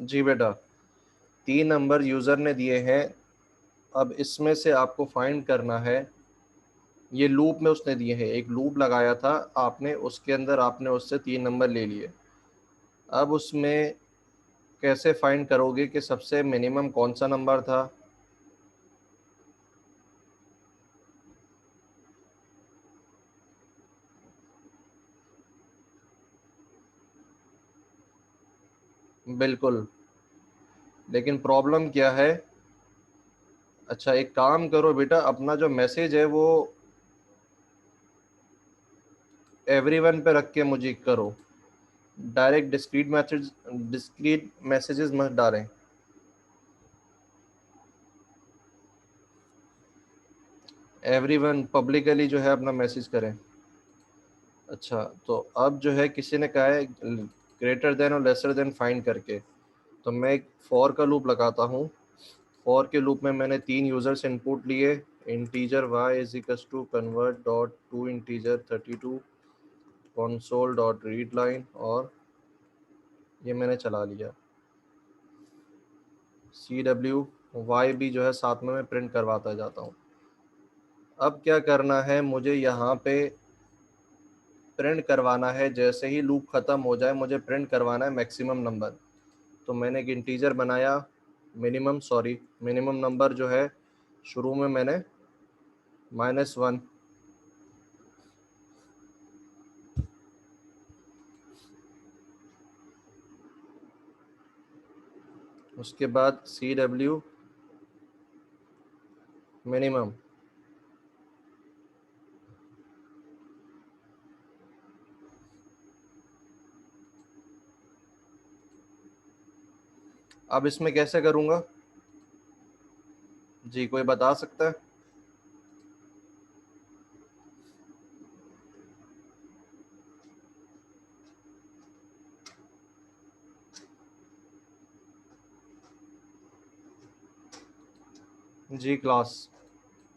जी बेटा, 3 number user ने दिए हैं। अब इसमें से आपको फाइंड करना है, ये लूप में उसने दिए हैं, एक लूप लगाया था आपने, उसके अंदर आपने उससे 3 नंबर ले लिए। अब उसमें कैसे फाइंड करोगे कि सबसे मिनिमम कौन सा नंबर था? बिल्कुल, लेकिन प्रॉब्लम क्या है? अच्छा, एक काम करो बेटा, अपना जो मैसेज है वो एवरीवन पे रख के मुझे करो। डायरेक्ट डिस्क्रीट मैसेजेस मत डालें। एवरीवन पब्लिकली जो है अपना मैसेज करें। अच्छा, तो अब जो है किसी ने कहा है ग्रेटर देन और लेसर देन फाइंड करके, तो मैं एक फॉर का लूप लगाता हूँ। फॉर के लूप में मैंने 3 यूजर्स इनपुट लिए, integer y is equals to convert dot to integer 32 console dot read line, और ये मैंने चला लिया। सी डब्ल्यू वाई भी जो है साथ में मैं प्रिंट करवाता जाता हूँ। अब क्या करना है मुझे यहाँ पे? प्रिंट करवाना है, जैसे ही लूप ख़त्म हो जाए मुझे प्रिंट करवाना है मैक्सिमम नंबर। तो मैंने एक इंटीजर बनाया, मिनिमम नंबर जो है शुरू में मैंने -1। उसके बाद सी डब्ल्यू मिनिमम। अब इसमें कैसे करूँगा? जी, कोई बता सकता है? जी क्लास,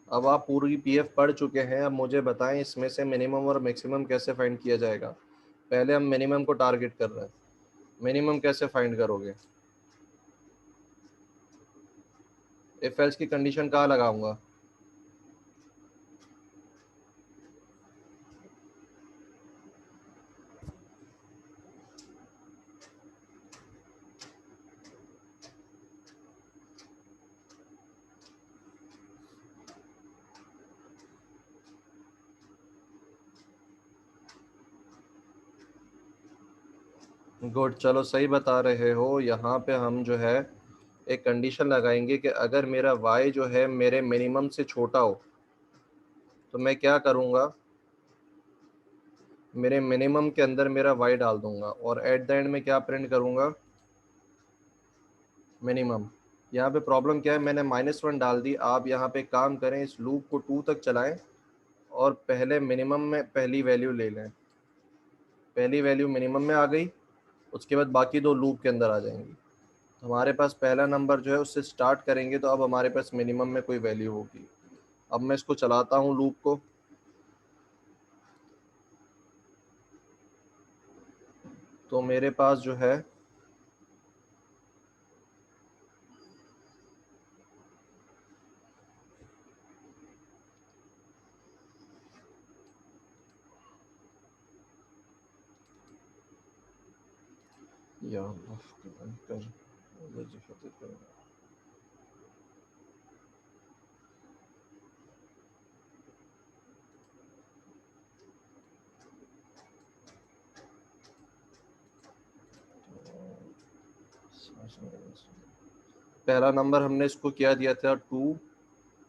अब आप पूरी पीएफ पढ़ चुके हैं, अब मुझे बताएं इसमें से मिनिमम और मैक्सिमम कैसे फाइंड किया जाएगा। पहले हम मिनिमम को टारगेट कर रहे हैं। मिनिमम कैसे फाइंड करोगे? इफ एल्स की कंडीशन कहाँ लगाऊंगा? गुड, चलो सही बता रहे हो। यहाँ पे हम जो है एक कंडीशन लगाएंगे कि अगर मेरा y जो है मेरे मिनिमम से छोटा हो, तो मैं क्या करूँगा? मेरे मिनिमम के अंदर मेरा y डाल दूंगा और एट द एंड में क्या प्रिंट करूँगा? मिनिमम। यहाँ पे प्रॉब्लम क्या है, मैंने -1 डाल दी। आप यहाँ पे काम करें, इस लूप को 2 तक चलाएं और पहले मिनिमम में पहली वैल्यू ले लें। पहली वैल्यू मिनिमम में आ गई, उसके बाद बाकी दो लूप के अंदर आ जाएंगी। तो हमारे पास पहला नंबर जो है उससे स्टार्ट करेंगे, तो अब हमारे पास मिनिमम में कोई वैल्यू होगी। अब मैं इसको चलाता हूँ लूप को, तो मेरे पास जो है या कर पहला नंबर हमने इसको क्या दिया था? 2,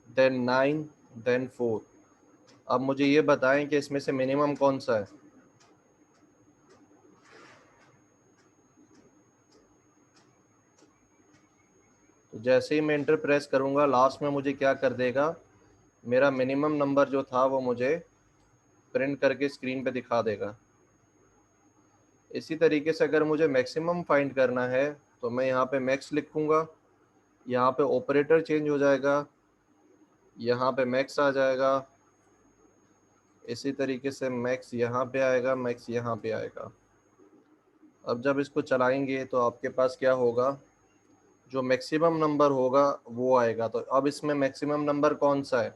देन 9, देन 4। अब मुझे ये बताएं कि इसमें से मिनिमम कौन सा है? तो जैसे ही मैं इंटर प्रेस करूंगा, लास्ट में मुझे क्या कर देगा? मेरा मिनिमम नंबर जो था वो मुझे प्रिंट करके स्क्रीन पे दिखा देगा। इसी तरीके से अगर मुझे मैक्सिमम फाइंड करना है, तो मैं यहाँ पे मैक्स लिखूंगा, यहाँ पे ऑपरेटर चेंज हो जाएगा, यहाँ पे मैक्स आ जाएगा। इसी तरीके से मैक्स यहाँ पे आएगा, मैक्स यहाँ पे आएगा। अब जब इसको चलाएंगे तो आपके पास क्या होगा? जो मैक्सिमम नंबर होगा वो आएगा। तो अब इसमें मैक्सिमम नंबर कौन सा है?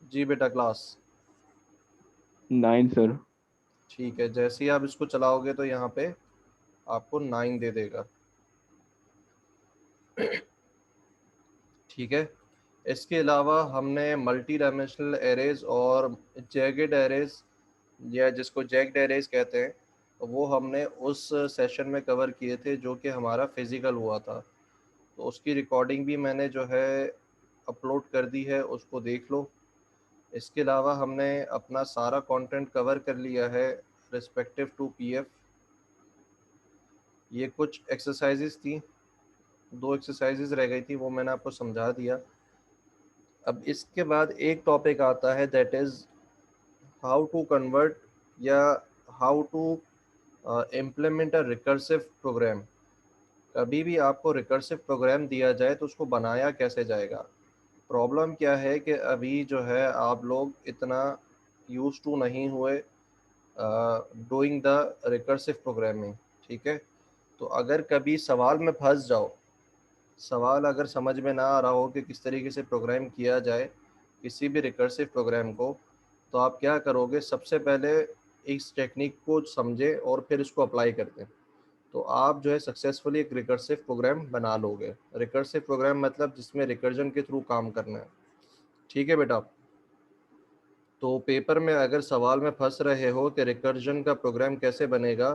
जी बेटा क्लास। 9 सर। ठीक है, जैसे ही आप इसको चलाओगे तो यहाँ पे आपको 9 दे देगा। ठीक है। इसके अलावा हमने मल्टी डायमेंशनल एरेज और जैगेड एरेज, या जिसको जैक्ड एरेज कहते हैं, तो वो हमने उस सेशन में कवर किए थे जो कि हमारा फिजिकल हुआ था। तो उसकी रिकॉर्डिंग भी मैंने जो है अपलोड कर दी है, उसको देख लो। इसके अलावा हमने अपना सारा कंटेंट कवर कर लिया है रिस्पेक्टिव टू पीएफ। ये कुछ एक्सरसाइजेस थी, 2 एक्सरसाइजेस रह गई थी, वो मैंने आपको समझा दिया। अब इसके बाद एक टॉपिक आता है, that is how to convert या how to implement a recursive program. कभी भी आपको रिकर्सिव प्रोग्राम दिया जाए तो उसको बनाया कैसे जाएगा। प्रॉब्लम क्या है कि अभी जो है आप लोग इतना यूज टू नहीं हुए डूइंग द रिकर्सिव प्रोग्रामिंग। ठीक है। तो अगर कभी सवाल में फंस जाओ, सवाल अगर समझ में ना आ रहा हो कि किस तरीके से प्रोग्राम किया जाए किसी भी रिकर्सिव प्रोग्राम को, तो आप क्या करोगे, सबसे पहले इस टेक्निक को समझे और फिर इसको अप्लाई करते हैं, तो आप जो है सक्सेसफुली एक रिकर्सिव प्रोग्राम बना लोगे। रिकर्सिव प्रोग्राम मतलब जिसमें रिकर्जन के थ्रू काम करना है। ठीक है बेटा। तो पेपर में अगर सवाल में फंस रहे हो कि रिकर्जन का प्रोग्राम कैसे बनेगा,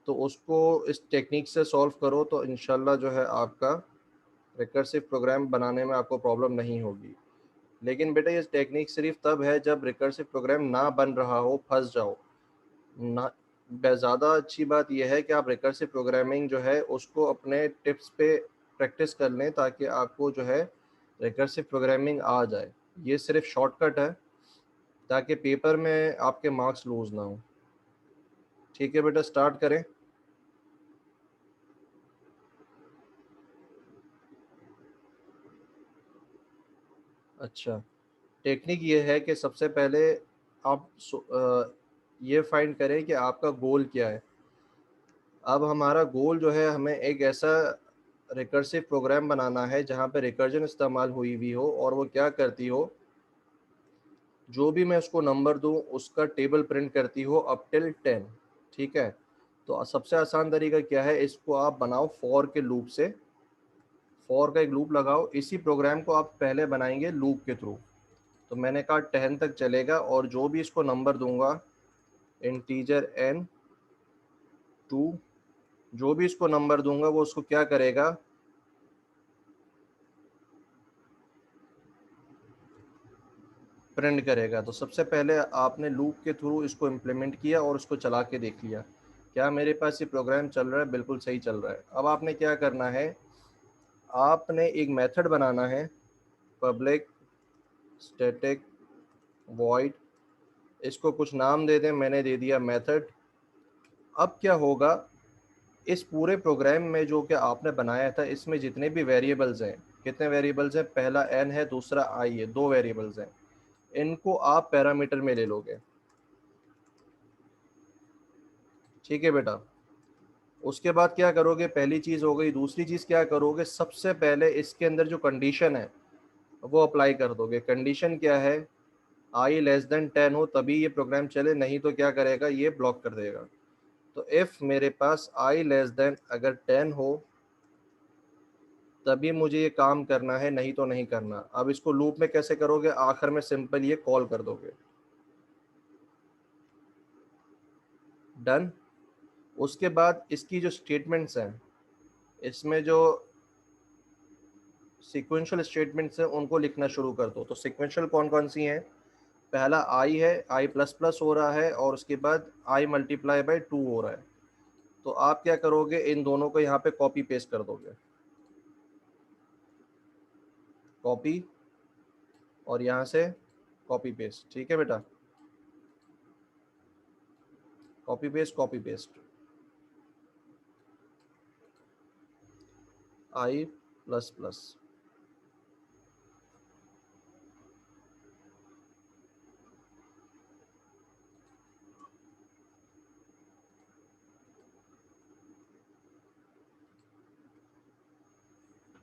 तो उसको इस टेक्निक से सॉल्व करो, तो इंशाल्लाह जो है आपका रिकर्सिव प्रोग्राम बनाने में आपको प्रॉब्लम नहीं होगी। लेकिन बेटा ये टेक्निक सिर्फ तब है जब रिकर्सिव प्रोग्राम ना बन रहा हो, फंस जाओ ना। ज़्यादा अच्छी बात यह है कि आप रिकर्सिव प्रोग्रामिंग जो है उसको अपने टिप्स पे प्रैक्टिस कर लें, ताकि आपको जो है रिकर्सिव प्रोग्रामिंग आ जाए। ये सिर्फ शॉर्टकट है ताकि पेपर में आपके मार्क्स लूज ना हो। ठीक है बेटा, स्टार्ट करें। अच्छा, टेक्निक ये है कि सबसे पहले आप ये फाइंड करें कि आपका गोल क्या है। अब हमारा गोल जो है, हमें एक ऐसा रिकर्सिव प्रोग्राम बनाना है जहाँ पे रिकर्जन इस्तेमाल हुई हुई हो, और वो क्या करती हो, जो भी मैं उसको नंबर दूँ उसका टेबल प्रिंट करती हो अप टिल 10। ठीक है। तो सबसे आसान तरीका क्या है, इसको आप बनाओ फॉर के लूप से। फॉर का एक लूप लगाओ, इसी प्रोग्राम को आप पहले बनाएंगे लूप के थ्रू। तो मैंने कहा 10 तक चलेगा, और जो भी इसको नंबर दूंगा, इंटीजर n 2, जो भी इसको नंबर दूंगा वो उसको क्या करेगा, प्रिंट करेगा। तो सबसे पहले आपने लूप के थ्रू इसको इम्प्लीमेंट किया और उसको चला के देख लिया, क्या मेरे पास ये प्रोग्राम चल रहा है, बिल्कुल सही चल रहा है। अब आपने क्या करना है, आपने एक मेथड बनाना है, पब्लिक स्टैटिक वॉइड, इसको कुछ नाम दे दें, मैंने दे दिया मेथड। अब क्या होगा, इस पूरे प्रोग्राम में जो कि आपने बनाया था, इसमें जितने भी वेरिएबल्स हैं, कितने वेरिएबल्स हैं, पहला n है, दूसरा i है, 2 वेरिएबल्स हैं, इनको आप पैरामीटर में ले लोगे। ठीक है बेटा। उसके बाद क्या करोगे, पहली चीज़ हो गई। दूसरी चीज़ क्या करोगे, सबसे पहले इसके अंदर जो कंडीशन है वो अप्लाई कर दोगे। कंडीशन क्या है, आई लेस देन 10 हो तभी ये प्रोग्राम चले, नहीं तो क्या करेगा, ये ब्लॉक कर देगा। तो इफ़ मेरे पास आई लेस देन अगर 10 हो तभी मुझे ये काम करना है, नहीं तो नहीं करना। अब इसको लूप में कैसे करोगे, आखिर में सिंपल ये कॉल कर दोगे। डन। उसके बाद इसकी जो स्टेटमेंट्स हैं, इसमें जो सीक्वेंशियल स्टेटमेंट्स हैं उनको लिखना शुरू कर दो। तो सीक्वेंशियल कौन कौन सी हैं, पहला आई है, आई प्लस प्लस हो रहा है, और उसके बाद आई मल्टीप्लाई बाई 2 हो रहा है। तो आप क्या करोगे, इन दोनों को यहाँ पे कॉपी पेस्ट कर दोगे, कॉपी, और यहाँ से कॉपी पेस्ट। ठीक है बेटा, कॉपी पेस्ट कॉपी पेस्ट, आई प्लस प्लस।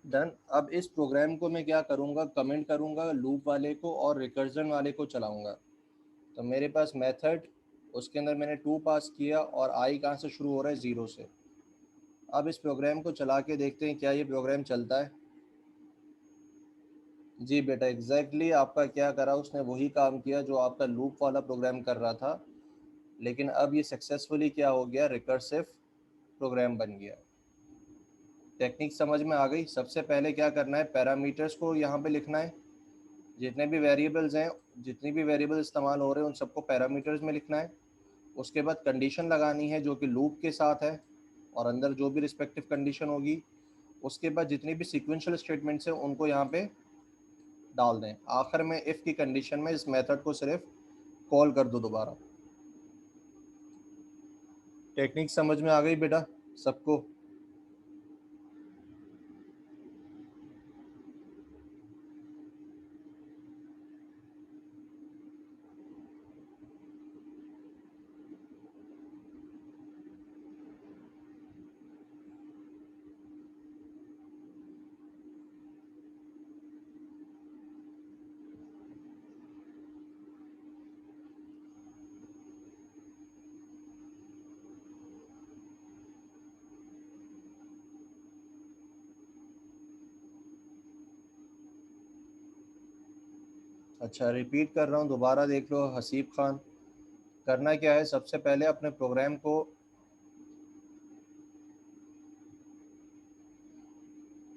डन। अब इस प्रोग्राम को मैं क्या करूँगा, कमेंट करूँगा लूप वाले को और रिकर्जन वाले को चलाऊँगा। तो मेरे पास मेथड, उसके अंदर मैंने 2 पास किया और आई कहाँ से शुरू हो रहा है, 0 से। अब इस प्रोग्राम को चला के देखते हैं क्या ये प्रोग्राम चलता है। जी बेटा, एग्जैक्टली आपका क्या करा, उसने वही काम किया जो आपका लूप वाला प्रोग्राम कर रहा था, लेकिन अब ये सक्सेसफुली क्या हो गया, रिकर्सिव प्रोग्राम बन गया। टेक्निक समझ में आ गई। सबसे पहले क्या करना है, पैरामीटर्स को यहाँ पे लिखना है। जितने भी वेरिएबल्स हैं, जितनी भी वेरिएबल इस्तेमाल हो रहे हैं उन सबको पैरामीटर्स में लिखना है। उसके बाद कंडीशन लगानी है जो कि लूप के साथ है, और अंदर जो भी रिस्पेक्टिव कंडीशन होगी। उसके बाद जितनी भी सीक्वेंशियल स्टेटमेंट्स हैं उनको यहाँ पे डाल दें। आखिर में इफ़ की कंडीशन में इस मेथड को सिर्फ कॉल कर दो दोबारा। टेक्निक समझ में आ गई बेटा सबको? अच्छा, रिपीट कर रहा हूँ, दोबारा देख लो हसीब खान। करना क्या है, सबसे पहले अपने प्रोग्राम को,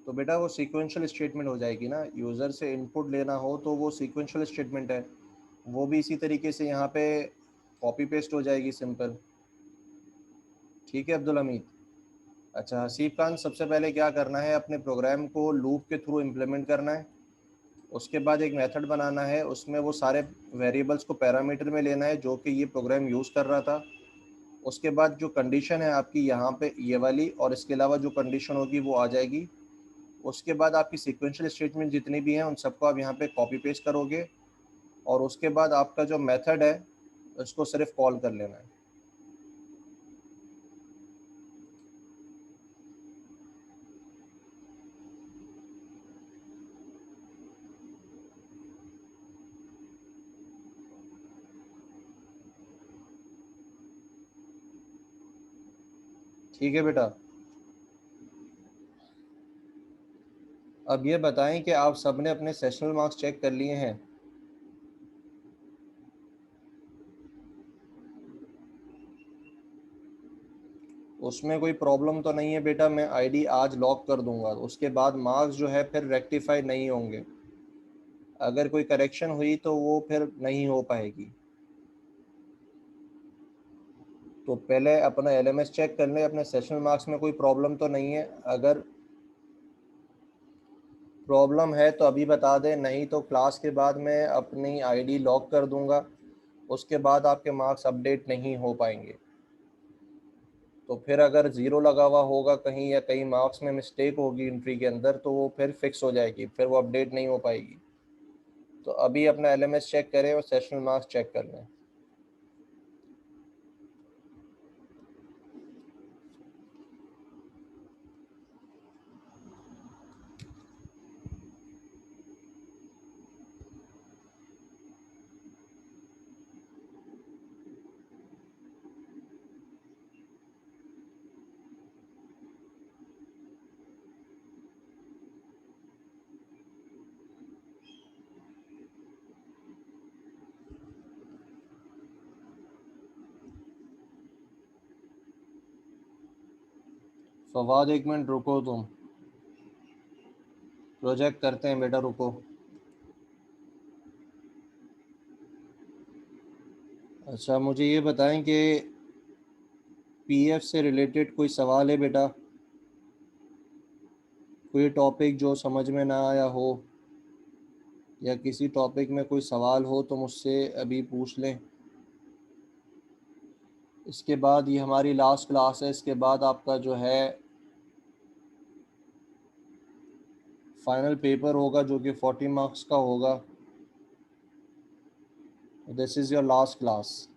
तो बेटा वो सीक्वेंशियल स्टेटमेंट हो जाएगी ना। यूज़र से इनपुट लेना हो तो वो सीक्वेंशियल स्टेटमेंट है, वो भी इसी तरीके से यहाँ पे कॉपी पेस्ट हो जाएगी, सिंपल। ठीक है अब्दुल हमीद। अच्छा हसीब खान, सबसे पहले क्या करना है, अपने प्रोग्राम को लूप के थ्रू इम्प्लीमेंट करना है। उसके बाद एक मेथड बनाना है, उसमें वो सारे वेरिएबल्स को पैरामीटर में लेना है जो कि ये प्रोग्राम यूज़ कर रहा था। उसके बाद जो कंडीशन है आपकी यहाँ पे ये वाली, और इसके अलावा जो कंडीशन होगी वो आ जाएगी। उसके बाद आपकी सीक्वेंशियल स्टेटमेंट जितनी भी हैं उन सबको आप यहाँ पे कॉपी पेस्ट करोगे, और उसके बाद आपका जो मेथड है उसको सिर्फ कॉल कर लेना है। ठीक है बेटा। अब ये बताएं कि आप सबने अपने सेशनल मार्क्स चेक कर लिए हैं? उसमें कोई प्रॉब्लम तो नहीं है बेटा? मैं आईडी आज लॉक कर दूंगा, उसके बाद मार्क्स जो है फिर रेक्टिफाई नहीं होंगे। अगर कोई करेक्शन हुई तो वो फिर नहीं हो पाएगी। तो पहले अपना एलएमएस चेक कर लें, अपने सेशनल मार्क्स में कोई प्रॉब्लम तो नहीं है। अगर प्रॉब्लम है तो अभी बता दें, नहीं तो क्लास के बाद मैं अपनी आईडी लॉक कर दूंगा, उसके बाद आपके मार्क्स अपडेट नहीं हो पाएंगे। तो फिर अगर ज़ीरो लगा हुआ होगा कहीं, या कहीं मार्क्स में मिस्टेक होगी एंट्री के अंदर, तो वो फिर फिक्स हो जाएगी, फिर वो अपडेट नहीं हो पाएगी। तो अभी अपना एलएमएस चेक करें और सेशनल मार्क्स चेक कर लें। फवाद एक मिनट रुको, तुम प्रोजेक्ट करते हैं बेटा, रुको। अच्छा मुझे ये बताएं कि पीएफ से रिलेटेड कोई सवाल है बेटा? कोई टॉपिक जो समझ में ना आया हो, या किसी टॉपिक में कोई सवाल हो तो मुझसे अभी पूछ लें। इसके बाद ये हमारी लास्ट क्लास है, इसके बाद आपका जो है फाइनल पेपर होगा जो कि 40 मार्क्स का होगा। This is your last class.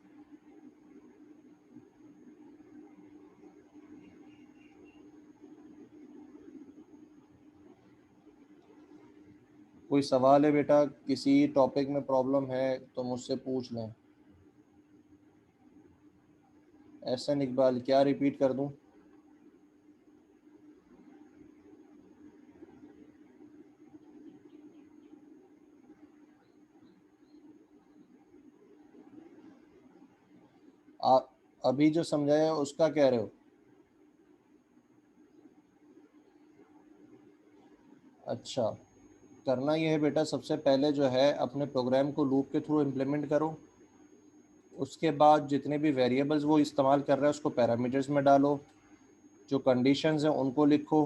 कोई सवाल है बेटा, किसी टॉपिक में प्रॉब्लम है तो मुझसे पूछ लें। एहसन इकबाल, क्या रिपीट कर दूं? आप अभी जो समझाया उसका कह रहे हो? अच्छा, करना ये है बेटा, सबसे पहले जो है अपने प्रोग्राम को लूप के थ्रू इम्प्लीमेंट करो। उसके बाद जितने भी वेरिएबल्स वो इस्तेमाल कर रहा है उसको पैरामीटर्स में डालो, जो कंडीशंस हैं उनको लिखो,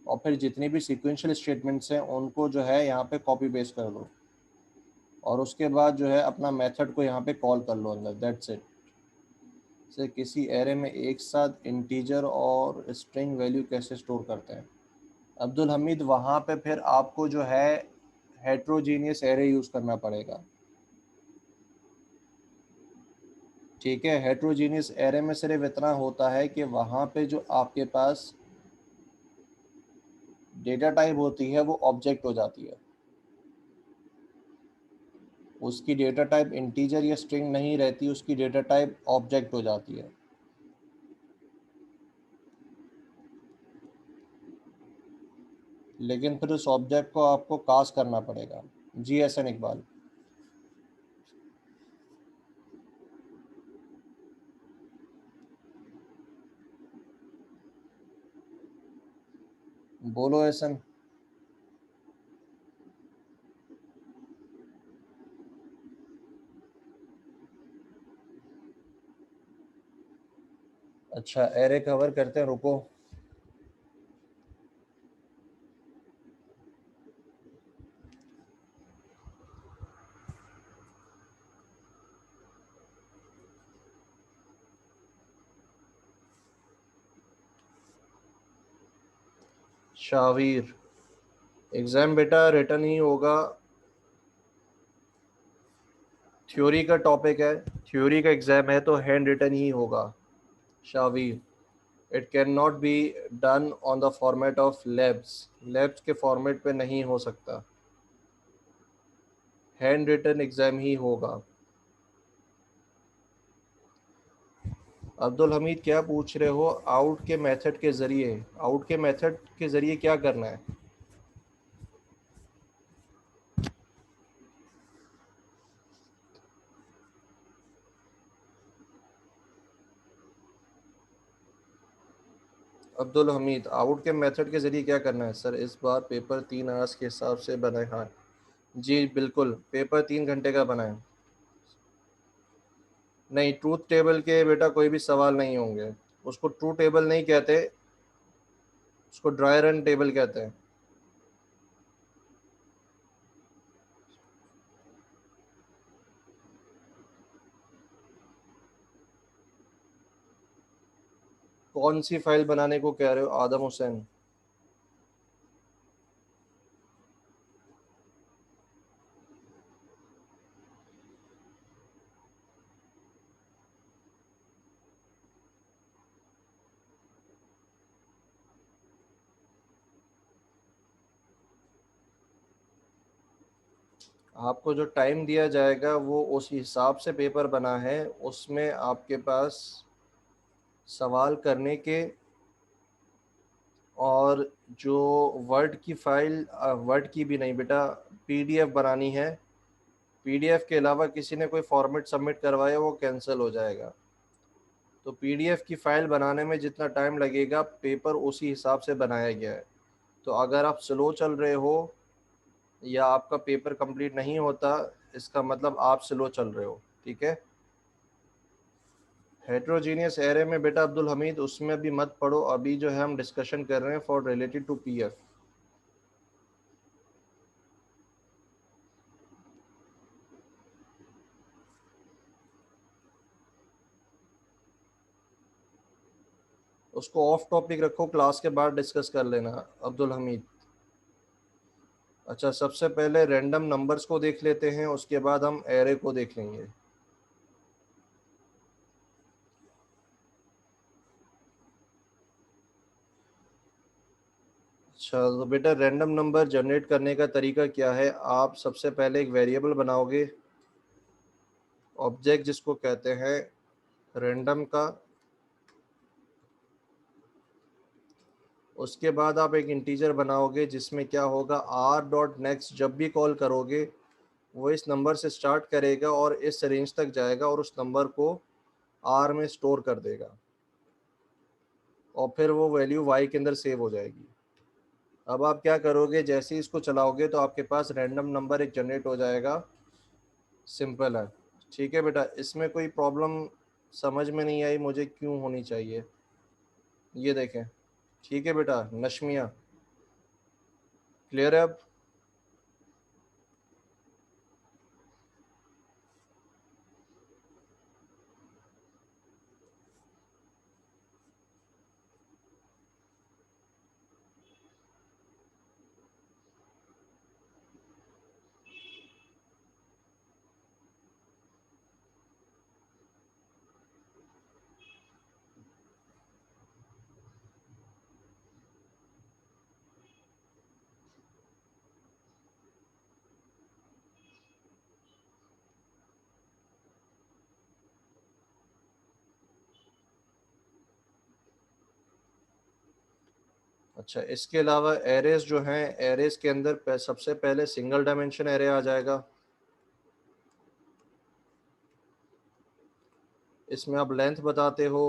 और फिर जितनी भी सीक्वेंशियल स्टेटमेंट्स हैं उनको जो है यहाँ पे कॉपी पेस्ट कर लो, और उसके बाद जो है अपना मेथड को यहाँ पे कॉल कर लो अंदर। That's it. से किसी एरे में एक साथ इंटीजर और स्ट्रिंग वैल्यू कैसे स्टोर करते हैं? अब्दुल हमीद, वहाँ पे फिर आपको जो है हेट्रोजीनियस एरे यूज़ करना पड़ेगा। ठीक है, हेट्रोजीनियस एरे में सिर्फ इतना होता है कि वहाँ पे जो आपके पास डेटा टाइप होती है वो ऑब्जेक्ट हो जाती है, उसकी डेटा टाइप इंटीजर या स्ट्रिंग नहीं रहती, उसकी डेटा टाइप ऑब्जेक्ट हो जाती है। लेकिन फिर उस ऑब्जेक्ट को आपको कास्ट करना पड़ेगा। जी एहसन इकबाल। बोलो एहसन। अच्छा, एरे कवर करते हैं, रुको। शावीर, एग्ज़ाम बेटा रिटर्न ही होगा। थ्योरी का टॉपिक है, थ्योरी का एग्ज़ाम है तो हैंड रिटन ही होगा Shavir. It can not be done on the format of labs, labs के फॉर्मेट पे नहीं हो सकता, हैंड रिटन एग्ज़ाम ही होगा। अब्दुल हमीद, क्या पूछ रहे हो? आउट के मेथड के ज़रिए, आउट के मेथड के ज़रिए क्या करना है? अब्दुल हमीद, आउट के मेथड के ज़रिए क्या करना है? सर इस बार पेपर 3 आवर्स के हिसाब से बनाए। हाँ जी बिल्कुल, पेपर 3 घंटे का बनाए। नहीं, ट्रूथ टेबल के बेटा कोई भी सवाल नहीं होंगे, उसको ट्रू टेबल नहीं कहते, उसको ड्राई रन टेबल कहते हैं। कौन सी फाइल बनाने को कह रहे हो आदम हुसैन? आपको जो टाइम दिया जाएगा वो उस हिसाब से पेपर बना है, उसमें आपके पास सवाल करने के, और जो वर्ड की फाइल, वर्ड की भी नहीं बेटा, पीडीएफ बनानी है। पीडीएफ के अलावा किसी ने कोई फॉर्मेट सबमिट करवाया वो कैंसिल हो जाएगा। तो पीडीएफ की फ़ाइल बनाने में जितना टाइम लगेगा पेपर उसी हिसाब से बनाया गया है। तो अगर आप स्लो चल रहे हो या आपका पेपर कंप्लीट नहीं होता, इसका मतलब आप स्लो चल रहे हो। ठीक है, हेट्रोजीनियस एरे में बेटा अब्दुल हमीद उसमें भी मत पढ़ो, अभी जो है हम डिस्कशन कर रहे हैं फॉर रिलेटेड टू पीएफ। उसको ऑफ टॉपिक रखो, क्लास के बाद डिस्कस कर लेना अब्दुल हमीद। अच्छा, सबसे पहले रैंडम नंबर्स को देख लेते हैं, उसके बाद हम एरे को देख लेंगे। अच्छा तो बेटा रैंडम नंबर जनरेट करने का तरीका क्या है, आप सबसे पहले एक वेरिएबल बनाओगे, ऑब्जेक्ट जिसको कहते हैं रैंडम का। उसके बाद आप एक इंटीजर बनाओगे जिसमें क्या होगा, आर डॉट नेक्स्ट जब भी कॉल करोगे वो इस नंबर से स्टार्ट करेगा और इस रेंज तक जाएगा और उस नंबर को आर में स्टोर कर देगा और फिर वो वैल्यू वाई के अंदर सेव हो जाएगी। अब आप क्या करोगे, जैसे ही इसको चलाओगे तो आपके पास रैंडम नंबर एक जनरेट हो जाएगा। सिंपल है। ठीक है बेटा, इसमें कोई प्रॉब्लम समझ में नहीं आई मुझे क्यों होनी चाहिए, ये देखें। ठीक है बेटा, नशमिया क्लियर है अब? अच्छा, इसके अलावा एरेज जो हैं, एरेज के अंदर सबसे पहले सिंगल डायमेंशन एरे आ जाएगा। इसमें आप लेंथ बताते हो।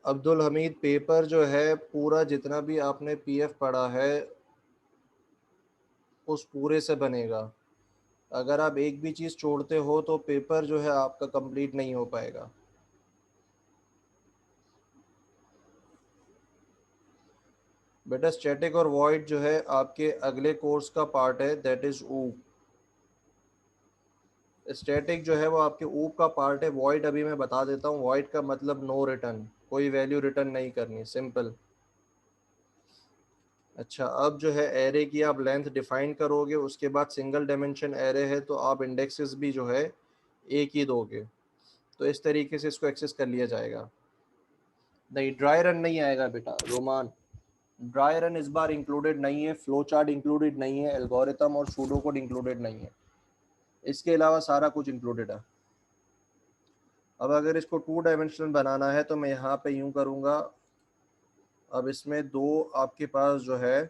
अब्दुल हमीद, पेपर जो है पूरा जितना भी आपने पीएफ पढ़ा है उस पूरे से बनेगा। अगर आप एक भी चीज़ छोड़ते हो तो पेपर जो है आपका कंप्लीट नहीं हो पाएगा। बेटा स्टैटिक और वॉइड जो है आपके अगले कोर्स का पार्ट है, दैट इज ऊप। स्टैटिक जो है वो आपके ऊप का पार्ट है, वॉइड अभी मैं बता देता हूँ। वॉइड का मतलब नो रिटर्न, कोई वैल्यू रिटर्न नहीं करनी, सिंपल। अच्छा, अब जो है एरे की आप लेंथ डिफाइन करोगे, उसके बाद सिंगल डायमेंशन एरे है तो आप इंडेक्सेस भी जो है एक ही दोगे। तो इस तरीके से इसको एक्सेस कर लिया जाएगा। नहीं, ड्राई रन नहीं आएगा बेटा रोमान। ड्राई रन इस बार इंक्लूडेड नहीं है, फ्लो चार्ट इंक्लूडेड नहीं है, एल्गोरिथम और सूडो कोड इंक्लूडेड नहीं है। इसके अलावा सारा कुछ इंक्लूडेड है। अब अगर इसको टू डायमेंशनल बनाना है तो मैं यहाँ पे यूं करूँगा। अब इसमें दो आपके पास जो है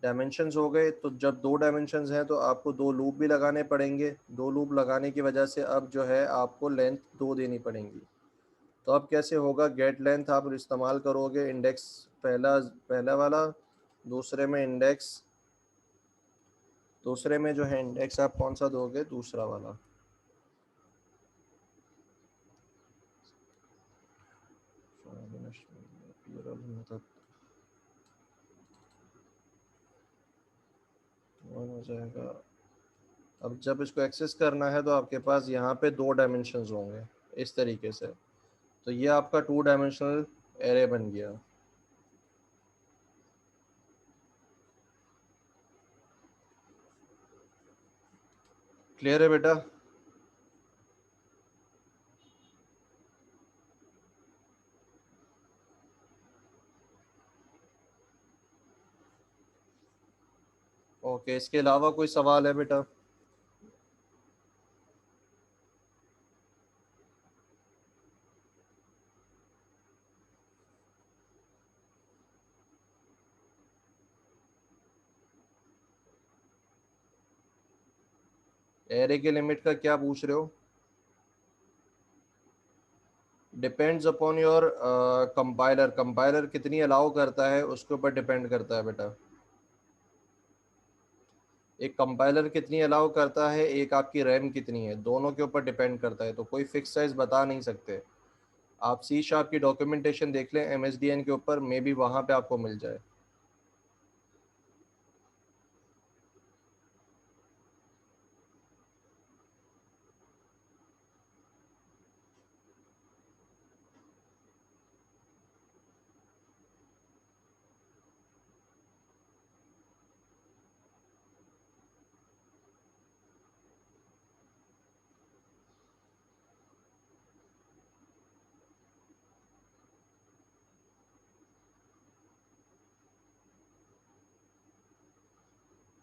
डायमेंशंस हो गए, तो जब दो डायमेंशंस हैं तो आपको दो लूप भी लगाने पड़ेंगे। दो लूप लगाने की वजह से अब जो है आपको लेंथ दो देनी पड़ेंगी। तो अब कैसे होगा, गेट लेंथ आप इस्तेमाल करोगे, इंडेक्स पहला पहला वाला, दूसरे में इंडेक्स, दूसरे में जो है इंडेक्स आप कौन सा दोगे, दूसरा वाला। हो जाएगा। अब जब इसको एक्सेस करना है तो आपके पास यहाँ पे दो डायमेंशंस होंगे इस तरीके से। तो ये आपका टू डायमेंशनल एरे बन गया। क्लियर है बेटा? ओके, इसके अलावा कोई सवाल है बेटा? एरे के लिमिट का क्या पूछ रहे हो? Depends upon your compiler. Compiler कितनी अलाउ करता है उसके ऊपर डिपेंड करता है बेटा। एक कंपाइलर कितनी अलाउ करता है, एक आपकी रैम कितनी है, दोनों के ऊपर डिपेंड करता है। तो कोई फिक्स साइज बता नहीं सकते। आप सी शार्प की डॉक्यूमेंटेशन देख लें एमएसडीएन के ऊपर, मे बी वहाँ पे आपको मिल जाए।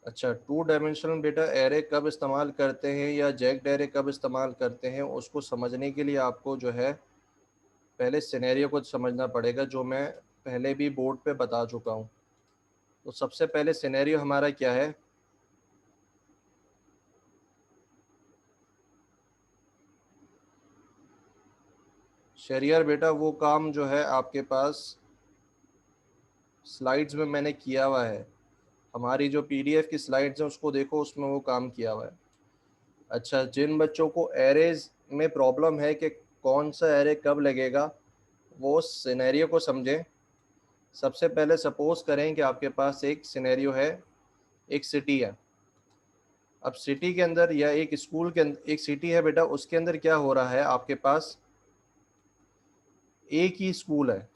अच्छा, 2 डायमेंशनल बेटा एरे कब इस्तेमाल करते हैं या जैक्ड एरे कब इस्तेमाल करते हैं, उसको समझने के लिए आपको जो है पहले सिनेरियो को समझना पड़ेगा, जो मैं पहले भी बोर्ड पे बता चुका हूँ। तो सबसे पहले सिनेरियो हमारा क्या है, शरियर बेटा वो काम जो है आपके पास स्लाइड्स में मैंने किया हुआ है, हमारी जो पीडीएफ की स्लाइड्स हैं उसको देखो, उसमें वो काम किया हुआ है। अच्छा, जिन बच्चों को एरेज में प्रॉब्लम है कि कौन सा एरे कब लगेगा, वो सिनेरियो को समझें। सबसे पहले सपोज करें कि आपके पास एक सिनेरियो है, एक सिटी है। अब सिटी के अंदर या एक स्कूल के अंदर, एक सिटी है बेटा, उसके अंदर क्या हो रहा है, आपके पास एक ही स्कूल है,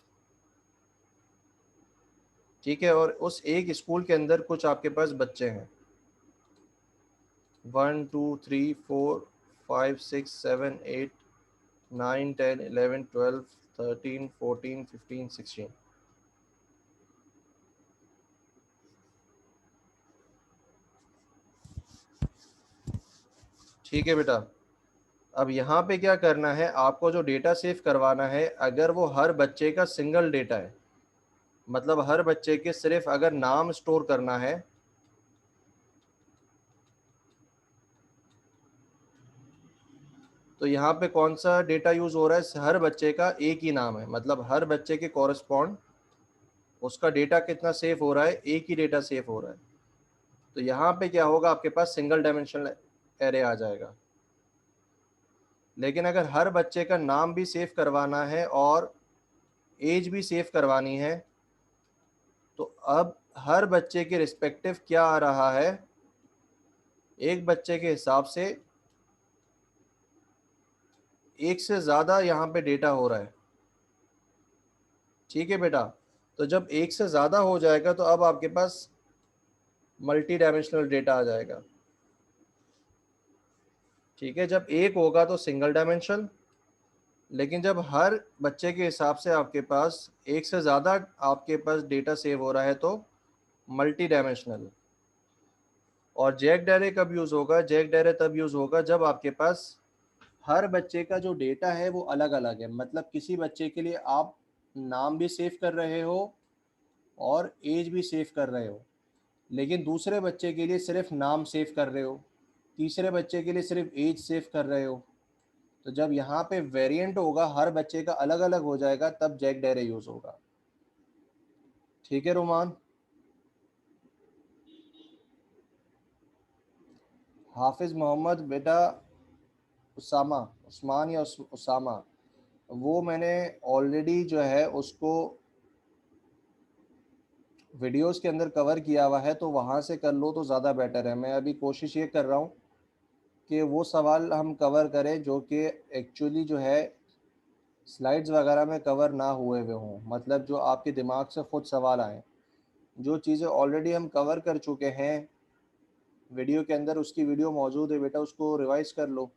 ठीक है, और उस एक स्कूल के अंदर कुछ आपके पास बच्चे हैं, 1 2 3 4 5 6 7 8 9 10 11 12 13 14 15 16। ठीक है बेटा, अब यहाँ पे क्या करना है, आपको जो डेटा सेव करवाना है, अगर वो हर बच्चे का सिंगल डेटा है, मतलब हर बच्चे के सिर्फ अगर नाम स्टोर करना है, तो यहाँ पे कौन सा डेटा यूज हो रहा है, हर बच्चे का एक ही नाम है, मतलब हर बच्चे के कॉरेस्पॉन्ड उसका डेटा कितना सेव हो रहा है, एक ही डेटा सेव हो रहा है। तो यहाँ पे क्या होगा, आपके पास सिंगल डायमेंशनल एरे आ जाएगा। लेकिन अगर हर बच्चे का नाम भी सेव करवाना है और एज भी सेव करवानी है, तो अब हर बच्चे के रिस्पेक्टिव क्या आ रहा है, एक बच्चे के हिसाब से एक से ज़्यादा यहाँ पे डेटा हो रहा है। ठीक है बेटा, तो जब एक से ज़्यादा हो जाएगा तो अब आपके पास मल्टी डायमेंशनल डेटा आ जाएगा। ठीक है, जब एक होगा तो सिंगल डायमेंशनल, लेकिन जब हर बच्चे के हिसाब से आपके पास एक से ज़्यादा आपके पास डेटा सेव हो रहा है तो मल्टी डायमेंशनल। और जैक्ड एरे कब यूज़ होगा, जैक्ड एरे तब यूज़ होगा जब आपके पास हर बच्चे का जो डेटा है वो अलग अलग है, मतलब किसी बच्चे के लिए आप नाम भी सेव कर रहे हो और एज भी सेव कर रहे हो, लेकिन दूसरे बच्चे के लिए सिर्फ नाम सेव कर रहे हो, तीसरे बच्चे के लिए सिर्फ एज सेव कर रहे हो। तो जब यहाँ पे वेरिएंट होगा, हर बच्चे का अलग अलग हो जाएगा, तब जैक्ड एरे यूज़ होगा। ठीक है रोमान। हाफिज़ मोहम्मद बेटा, उसामा, उस्मान या उसामा, वो मैंने ऑलरेडी जो है उसको वीडियोस के अंदर कवर किया हुआ है, तो वहाँ से कर लो तो ज़्यादा बेटर है। मैं अभी कोशिश ये कर रहा हूँ कि वो सवाल हम कवर करें जो कि एक्चुअली जो है स्लाइड्स वगैरह में कवर ना हुए हुए हों, मतलब जो आपके दिमाग से खुद सवाल आए। जो चीज़ें ऑलरेडी हम कवर कर चुके हैं वीडियो के अंदर, उसकी वीडियो मौजूद है बेटा, उसको रिवाइज कर लो।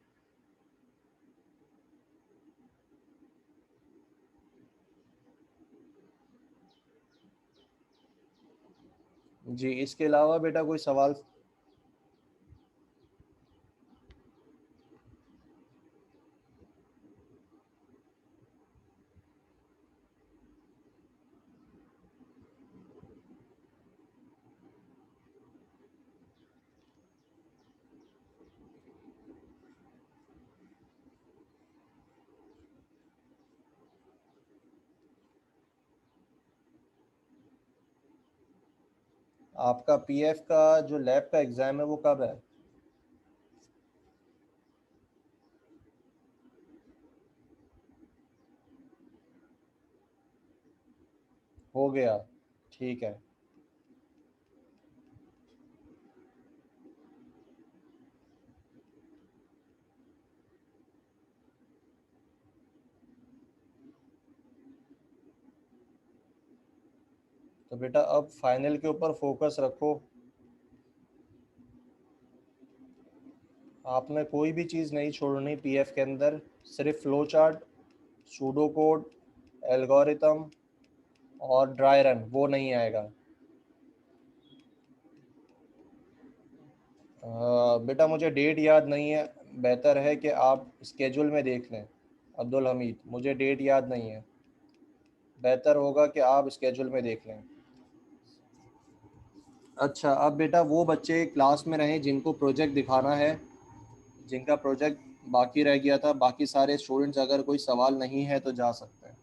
जी, इसके अलावा बेटा कोई सवाल? आपका पीएफ का जो लैब का एग्ज़ाम है वो कब है? हो गया, ठीक है। तो बेटा अब फाइनल के ऊपर फोकस रखो। आपने कोई भी चीज़ नहीं छोड़नी पीएफ के अंदर, सिर्फ flow chart, pseudo code, algorithm और ड्राई रन, वो नहीं आएगा। बेटा मुझे डेट याद नहीं है, बेहतर है कि आप स्केड्यूल में देख लें। अब्दुल हमीद, मुझे डेट याद नहीं है, बेहतर होगा कि आप स्केड्यूल में देख लें। अच्छा, अब बेटा वो बच्चे क्लास में रहें जिनको प्रोजेक्ट दिखाना है, जिनका प्रोजेक्ट बाकी रह गया था। बाकी सारे स्टूडेंट्स, अगर कोई सवाल नहीं है तो जा सकते हैं।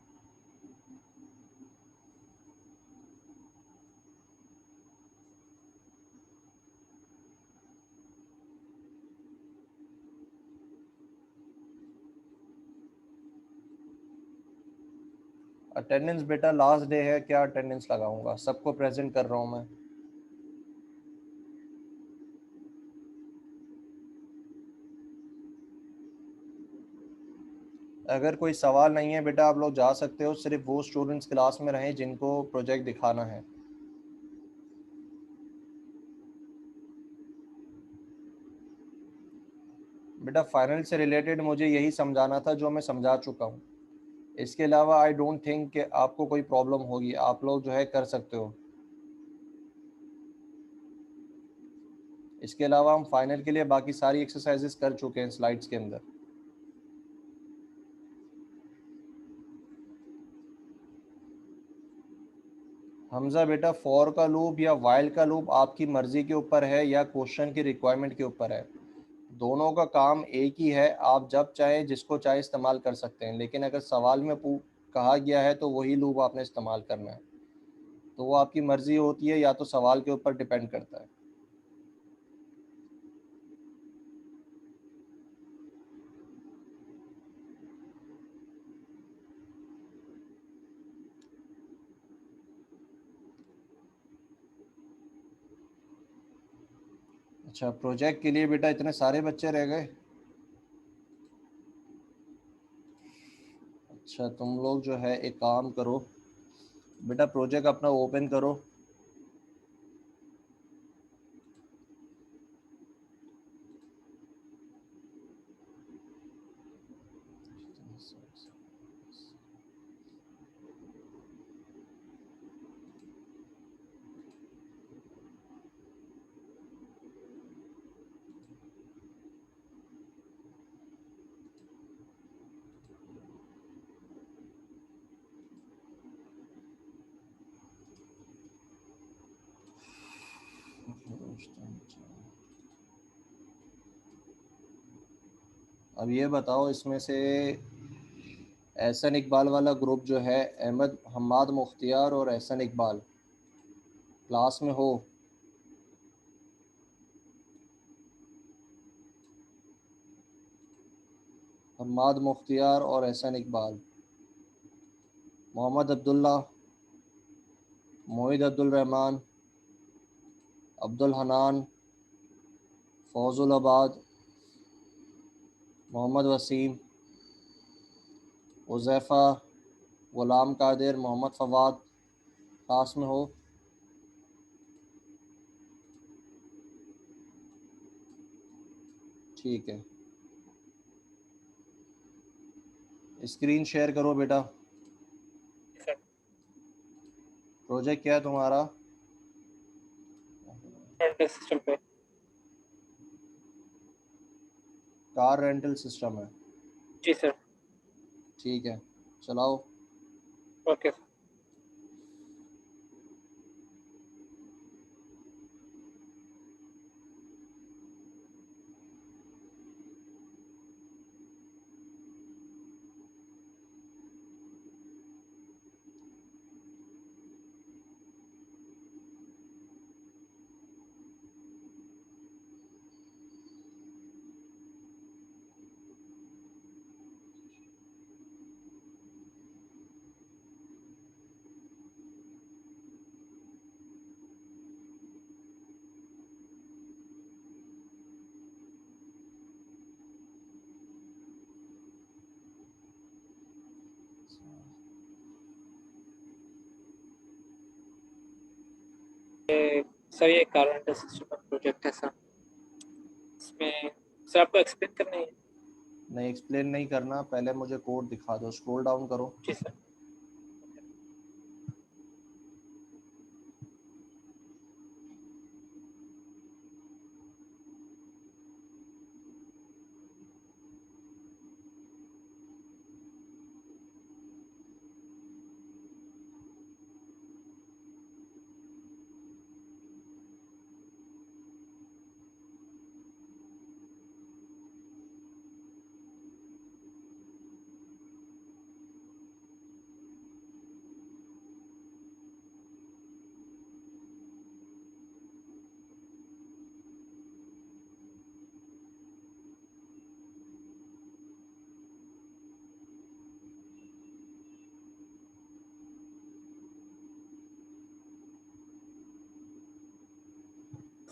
अटेंडेंस बेटा लास्ट डे है, क्या अटेंडेंस लगाऊंगा, सबको प्रेजेंट कर रहा हूँ मैं। अगर कोई सवाल नहीं है बेटा, आप लोग जा सकते हो। सिर्फ वो स्टूडेंट्स क्लास में रहें जिनको प्रोजेक्ट दिखाना है। बेटा फाइनल से रिलेटेड मुझे यही समझाना था जो मैं समझा चुका हूँ। इसके अलावा आई डोंट थिंक कि आपको कोई प्रॉब्लम होगी, आप लोग जो है कर सकते हो। इसके अलावा हम फाइनल के लिए बाकी सारी एक्सरसाइजेस कर चुके हैं स्लाइड्स के अंदर। हमजा बेटा, फॉर का लूप या वाइल का लूप आपकी मर्जी के ऊपर है या क्वेश्चन की रिक्वायरमेंट के ऊपर है। दोनों का काम एक ही है, आप जब चाहे जिसको चाहे इस्तेमाल कर सकते हैं। लेकिन अगर सवाल में कहा गया है तो वही लूप आपने इस्तेमाल करना है। तो वो आपकी मर्जी होती है, या तो सवाल के ऊपर डिपेंड करता है। अच्छा, प्रोजेक्ट के लिए बेटा इतने सारे बच्चे रह गए। अच्छा, तुम लोग जो है एक काम करो बेटा, प्रोजेक्ट अपना ओपन करो। अब ये बताओ, इसमें से एहसन इकबाल वाला ग्रुप जो है, अहमद हम्माद मुख्तियार और एहसन इकबाल क्लास में हो? हम्माद मुख्तियार और एहसन इकबाल, मोहम्मद अब्दुल्ला, मोहिद अब्दुल रहमान, अब्दुल हनान, फौजुल आबाद, मोहम्मद वसीम, उज़ैफ़ा, ग़ुलाम कादिर, मोहम्मद फ़वाद क्लास में हो? ठीक है, स्क्रीन शेयर करो बेटा। प्रोजेक्ट क्या है तुम्हारा? रेंटल सिस्टम पे। कार रेंटल सिस्टम है। जी सर। ठीक है, चलाओ। Okay sir. सर ये कार रेंटल सिस्टम का प्रोजेक्ट है सर। इसमें सर आपको एक्सप्लेन करना है। नहीं, एक्सप्लेन नहीं करना, पहले मुझे कोड दिखा दो। स्क्रॉल डाउन करो। जी सर।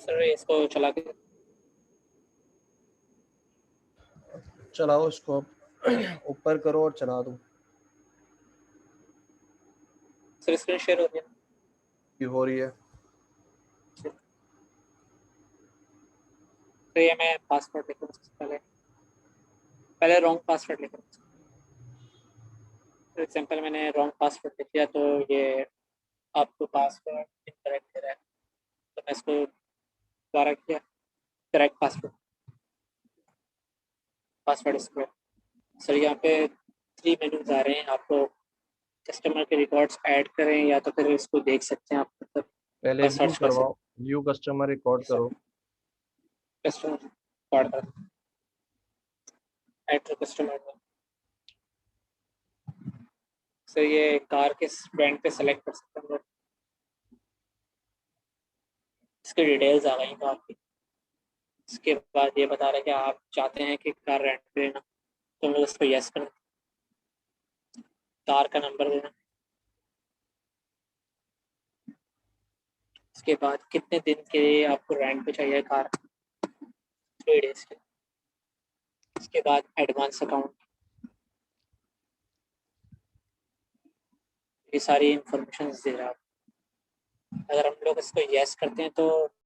सर इसको चला के चलाओ इसको, ऊपर करो और चला दो। सर स्क्रीन शेयर हो गया। ये हो रही है। तो ये मैं पासवर्ड लिखूँ पहले पहले रॉन्ग पासवर्ड लिखूँ। फॉर एग्जाम्पल मैंने रॉन्ग पासवर्ड लिख दिया तो ये आपको पासवर्ड इनकरेक्ट दे रहा है, तो मैं इसको दोबारा किया करेक्ट पासवर्ड इसको। सर यहाँ पे 3 मेन्यूज आ रहे हैं, आपको कस्टमर के रिकॉर्ड्स ऐड करें या तो फिर इसको देख सकते हैं आप, मतलब पहले व्यू सर्च कर सकते करवाओ, व्यू कस्टमर रिकॉर्ड हैं। करो। कस्टमर रिकॉर्ड कर ऐड टू कस्टमर में। सर ये कार के ब्रांड पे सेलेक्ट कर सकते हैं हम लोग, इसकी डिटेल्स आ गई कार की। इसके बाद ये बता रहा है कि आप चाहते हैं कि कार रेंट पे लेना, तो हम लोग इसको यस करें। कार का नंबर देना, इसके बाद कितने दिन के लिए आपको रेंट पे चाहिए कार, 3 डेज के। इसके बाद एडवांस अकाउंट, ये सारी इंफॉर्मेशन दे रहा है। अगर हम लोग इसको यस करते हैं तो